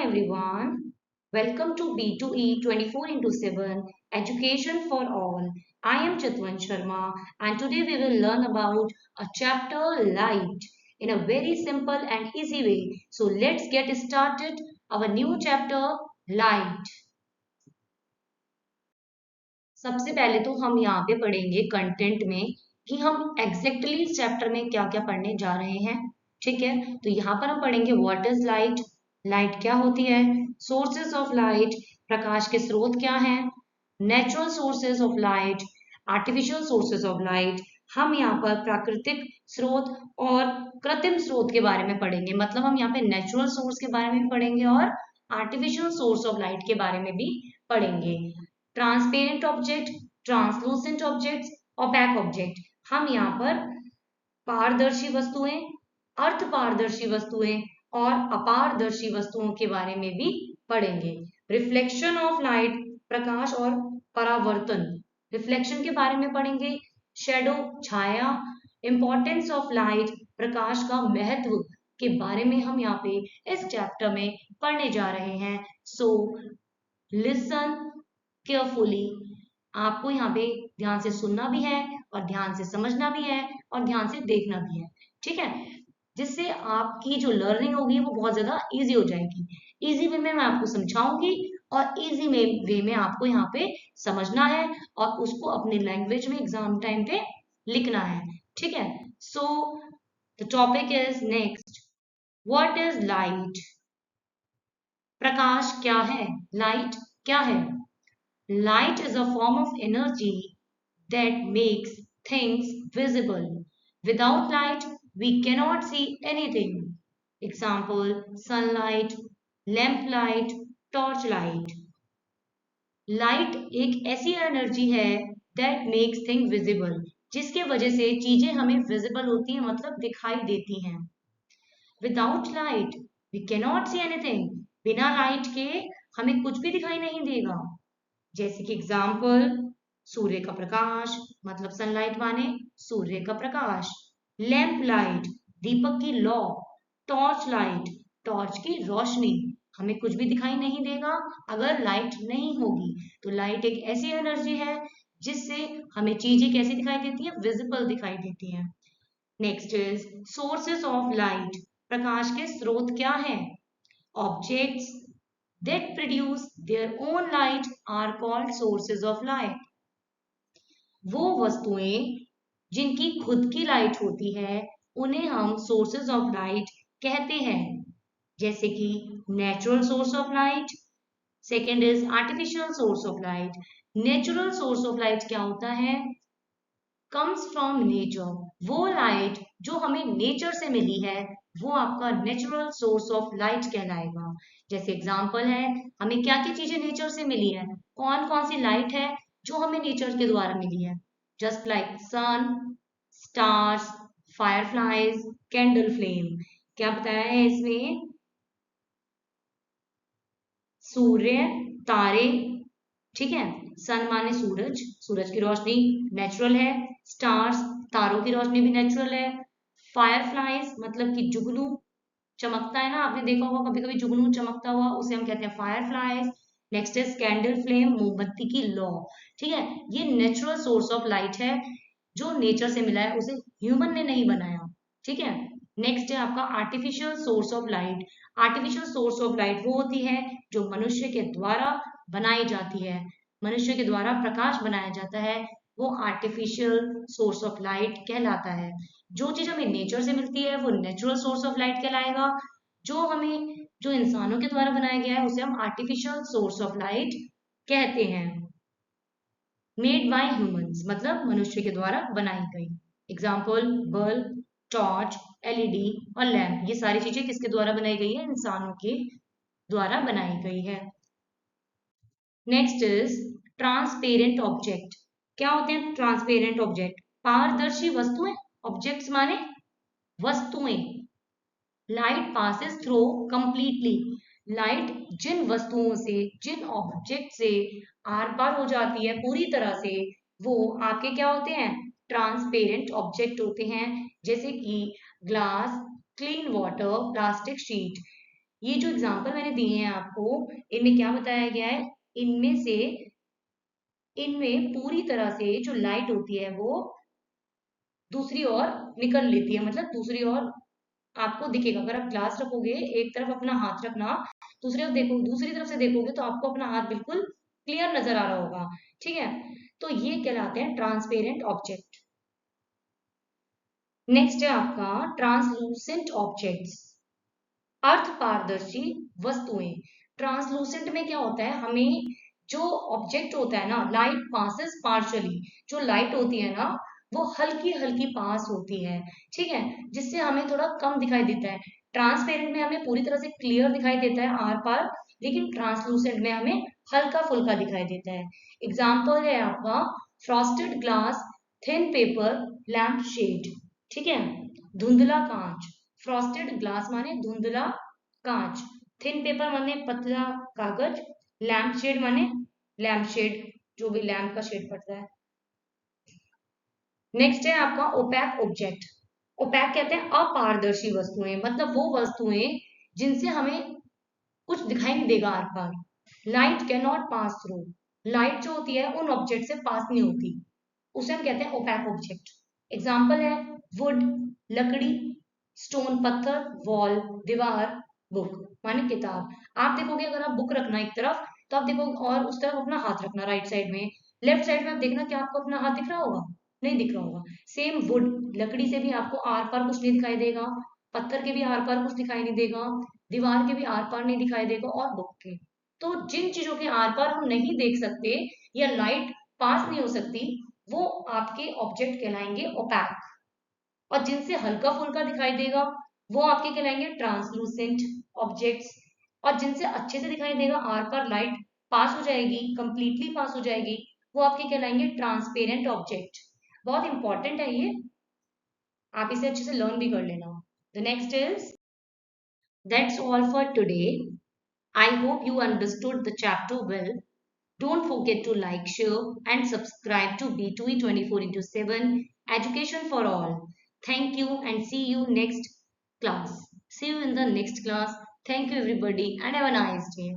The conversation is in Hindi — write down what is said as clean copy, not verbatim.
everyone. Welcome to B2E 24 into 7 Education for All. I am Chitwan Sharma and today we will learn about a chapter light in a very simple and easy way. So let's get started our new chapter light. सबसे पहले तो हम यहाँ पे पढ़ेंगे कंटेंट में कि हम एग्जैक्टली इस चैप्टर में क्या क्या पढ़ने जा रहे हैं। ठीक है, तो यहाँ पर हम पढ़ेंगे व्हाट इज लाइट, लाइट क्या होती है, सोर्सेस ऑफ लाइट, प्रकाश के स्रोत क्या हैं, natural sources of light, artificial sources of light. हम यहाँ पर प्राकृतिक स्रोत और कृत्रिम स्रोत के बारे में पढ़ेंगे, मतलब हम यहाँ पे नेचुरल सोर्स के बारे में भी पढ़ेंगे और आर्टिफिशियल सोर्स ऑफ लाइट के बारे में भी पढ़ेंगे। Transparent object, translucent objects, opaque object. हम यहाँ पर पारदर्शी वस्तुएं, अर्ध पारदर्शी वस्तुएं और अपारदर्शी वस्तुओं के बारे में भी पढ़ेंगे। रिफ्लेक्शन ऑफ लाइट, प्रकाश और परावर्तन, रिफ्लेक्शन के बारे में पढ़ेंगे। शेडो, छाया, इंपॉर्टेंस ऑफ लाइट, प्रकाश का महत्व के बारे में हम यहाँ पे इस चैप्टर में पढ़ने जा रहे हैं। सो लिसन केयरफुली, आपको यहाँ पे ध्यान से सुनना भी है और ध्यान से समझना भी है और ध्यान से देखना भी है। ठीक है, जिससे आपकी जो लर्निंग होगी वो बहुत ज्यादा इजी हो जाएगी। इजी वे में मैं आपको समझाऊंगी और इजी वे में आपको यहाँ पे समझना है और उसको अपनी लैंग्वेज में एग्जाम टाइम पे लिखना है। ठीक है, so the topic is next, what is light. प्रकाश क्या है, लाइट क्या है। Light is a form of energy that makes things visible. Without light, we cannot see anything. Example, sunlight, lamp light, torch light. Light एक ऐसी एनर्जी है that makes things visible, जिसके वजह से चीजें हमें visible होती हैं, मतलब दिखाई देती हैं। Without light, we cannot see anything. बिना लाइट के हमें कुछ भी दिखाई नहीं देगा। जैसे कि एग्जाम्पल, सूर्य का प्रकाश, मतलब सनलाइट माने सूर्य का प्रकाश। लैंप लाइट, दीपक की लौ। टॉर्च लाइट, टॉर्च की रोशनी। हमें कुछ भी दिखाई नहीं देगा अगर लाइट नहीं होगी। तो लाइट एक ऐसी एनर्जी है जिससे हमें चीजें कैसी दिखाई देती है, विजिबल दिखाई देती है। Next is sources of light, प्रकाश के स्रोत क्या हैं। Objects that produce their own light are called sources of light. वो वस्तुएं जिनकी खुद की लाइट होती है उन्हें हम सोर्सेज ऑफ लाइट कहते हैं। जैसे कि natural source of light, second is artificial source of light. Natural source of light क्या होता है, कम्स फ्रॉम नेचर। वो लाइट जो हमें नेचर से मिली है वो आपका नेचुरल सोर्स ऑफ लाइट कहलाएगा। जैसे एग्जांपल है, हमें क्या क्या चीजें नेचर से मिली है, कौन कौन सी लाइट है जो हमें नेचर के द्वारा मिली है। जस्ट लाइक सन, स्टार्स, फायरफ्लाइज, कैंडल फ्लेम। क्या बताया है इसमें, सूर्य, तारे। ठीक है, सन माने सूरज, सूरज की रोशनी नेचुरल है। स्टार्स, तारों की रोशनी भी नेचुरल है। फायरफ्लाइज मतलब कि जुगनू चमकता है ना, आपने देखा होगा कभी कभी जुगनू चमकता हुआ, उसे हम कहते हैं fireflies. Next is candle flame, मोमबत्ती की लौ। ठीक है, ये नेचुरल सोर्स ऑफ लाइट है जो नेचर से मिला है, उसे ह्यूमन ने नहीं बनाया। ठीक है, नेक्स्ट है आपका artificial source of light. Artificial source of light वो होती है जो मनुष्य के द्वारा बनाई जाती है, मनुष्य के द्वारा प्रकाश बनाया जाता है, वो आर्टिफिशियल सोर्स ऑफ लाइट कहलाता है। जो चीज हमें नेचर से मिलती है वो नेचुरल सोर्स ऑफ लाइट कहलाएगा। जो इंसानों के द्वारा बनाया गया है उसे हम आर्टिफिशियल सोर्स ऑफ लाइट कहते हैं। मेड बाय ह्यूमंस मतलब मनुष्य के द्वारा बनाई गई। एग्जाम्पल, बल्ब, टॉर्च, एलईडी और लैंप, ये सारी चीजें किसके द्वारा बनाई गई है, इंसानों के द्वारा बनाई गई है। Next is transparent object. क्या होते हैं ट्रांसपेरेंट ऑब्जेक्ट, पारदर्शी वस्तुएं। ऑब्जेक्ट्स माने वस्तुएं। Light passes through completely, light जिन वस्तुओं से, जिन ऑब्जेक्ट से आर पार हो जाती है पूरी तरह से, वो आपके क्या होते हैं, ट्रांसपेरेंट ऑब्जेक्ट होते हैं। जैसे कि glass, clean water, plastic sheet. ये जो एग्जाम्पल मैंने दिए हैं आपको, इनमें क्या बताया गया है, इनमें से इनमें पूरी तरह से जो लाइट होती है वो दूसरी ओर निकल लेती है, मतलब दूसरी ओर आपको दिखेगा। अगर आप ग्लास रखोगे, एक तरफ अपना हाथ रखना, दूसरी तरफ देखो, दूसरी तरफ से देखोगे तो आपको अपना हाथ बिल्कुल क्लियर नजर आ रहा होगा। ठीक है, तो ये कहलाते हैं ट्रांसपेरेंट ऑब्जेक्ट। नेक्स्ट है आपका ट्रांसलूसेंट ऑब्जेक्ट्स, अर्थ पारदर्शी वस्तुएं। ट्रांसलूसेंट में क्या होता है, हमें जो ऑब्जेक्ट होता है ना, लाइट पासेस पार्शली, जो लाइट होती है ना वो हल्की हल्की पास होती है। ठीक है, जिससे हमें थोड़ा कम दिखाई देता है। ट्रांसपेरेंट में हमें पूरी तरह से क्लियर दिखाई देता है आर पार, लेकिन ट्रांसलूसेंट में हमें हल्का फुल्का दिखाई देता है। एग्जाम्पल है आपका frosted glass, thin paper, lamp shade. ठीक है, धुंधला कांच, फ्रॉस्टेड ग्लास माने धुंधला कांच, थिन पेपर माने पतला कागज, लैम्प शेड माने लैम्प शेड, जो भी लैम्प का शेड पड़ता है। नेक्स्ट है आपका ओपैक ऑब्जेक्ट। ओपैक कहते हैं अपारदर्शी वस्तुएं, मतलब वो वस्तुएं जिनसे हमें कुछ दिखाई नहीं देगा आर पार। Light can not pass through, light जो होती है उन ऑब्जेक्ट से पास नहीं होती, उसे हम कहते हैं ओपैक ऑब्जेक्ट। एग्जाम्पल है वुड लकड़ी, स्टोन पत्थर, वॉल दीवार, बुक माने किताब। आप देखोगे, अगर आप बुक रखना एक तरफ तो आप देखोगे, और उस तरफ अपना हाथ रखना राइट साइड में, लेफ्ट साइड में आप देखना कि आपको अपना हाथ दिख रहा होगा, नहीं दिख रहा होगा। सेम वुड, लकड़ी से भी आपको आर पार कुछ नहीं दिखाई देगा, पत्थर के भी आर पार कुछ दिखाई नहीं देगा, दीवार के भी आर पार नहीं दिखाई देगा, और बुक के। तो जिन चीजों के आर पार हम नहीं देख सकते या लाइट पास नहीं हो सकती, वो आपके ऑब्जेक्ट कहलाएंगे ओपैक। और जिनसे हल्का फुल्का दिखाई देगा वो आपके कहलाएंगे ट्रांसलूसेंट ऑब्जेक्ट्स। और जिनसे अच्छे से दिखाई देगा, आर पार लाइट पास हो जाएगी, कंप्लीटली पास हो जाएगी, वो आपके कहलाएंगे ट्रांसपेरेंट ऑब्जेक्ट। बहुत इंपॉर्टेंट है ये, आप इसे अच्छे से लर्न भी कर लेना। The next is, that's all for today. I hope you understood the chapter well. Don't forget to like, share, and subscribe to B2E 24 into 7 Education for All. Thank you and see you next class. See you in the next class. Thank you, everybody, and have a nice day.